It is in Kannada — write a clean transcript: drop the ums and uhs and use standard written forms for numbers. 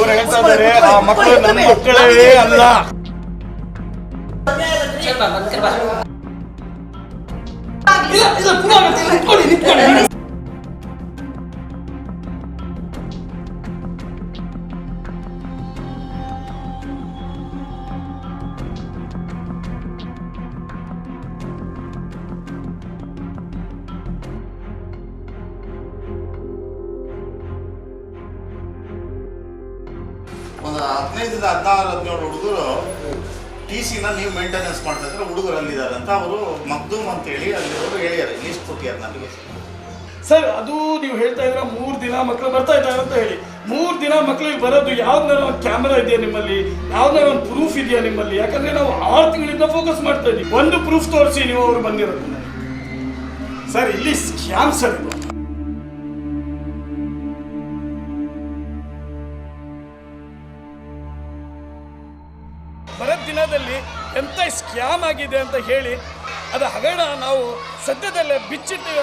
ಇವರು ಹೇಳ್ತಾ ಇದ್ದಾರೆ ಆ ಮಕ್ಕಳು ನನ್ನ ಮಕ್ಕಳೇ ಅಲ್ಲ. ಒಂದು 15 16 17 ಹುಡುಗರು TC-ನ ನೀವು ಮೇಂಟೆನೆನ್ಸ್ ಮಾಡ್ತಾ ಇದ್ರೆ ಹುಡುಗರು ಅಲ್ಲಿದ್ದಾರೆ ಅಂತ ಅವರು ಮಗ್ದೂಮ್ ಅಂತೇಳಿ ಅಲ್ಲಿರೋರು ಹೇಳಿದ್ದಾರೆ, ಲೀಸ್ಟ್ ಕೊಟ್ಟಿದ್ದಾರೆ ನನಗೆ. ಸರ್ ಅದು ನೀವು ಹೇಳ್ತಾ ಇದ್ರೆ 3 ದಿನ ಮಕ್ಕಳು ಬರ್ತಾ ಇದ್ದಾರೆ ಅಂತ ಹೇಳಿ, 3 ದಿನ ಮಕ್ಕಳಿಗೆ ಬರೋದು ಯಾವ್ದಾರ ಒಂದು ಕ್ಯಾಮೆರಾ ಇದೆಯಾ ನಿಮ್ಮಲ್ಲಿ, ಯಾವ್ದಾರ ಒಂದು ಪ್ರೂಫ್ ಇದೆಯಾ ನಿಮ್ಮಲ್ಲಿ? ಯಾಕಂದ್ರೆ ನಾವು 6 ತಿಂಗಳಿಂದ ಫೋಕಸ್ ಮಾಡ್ತಾ ಇದ್ದೀವಿ. ಒಂದು ಪ್ರೂಫ್ ತೋರಿಸಿ ನೀವು ಅವರು ಬಂದಿರೋದು. ಸರ್ ಇಲ್ಲಿ ಸ್ಕ್ಯಾಮ್ ಸರ್ ಇದು. ಬರೋ ದಿನದಲ್ಲಿ ಎಂತ ಸ್ಕ್ಯಾಮ್ ಆಗಿದೆ ಅಂತ ಹೇಳಿ ಅದು ಹಗರಣ ನಾವು ಸದ್ಯದಲ್ಲೇ ಬಿಚ್ಚಿಟ್ಟಿವಿ.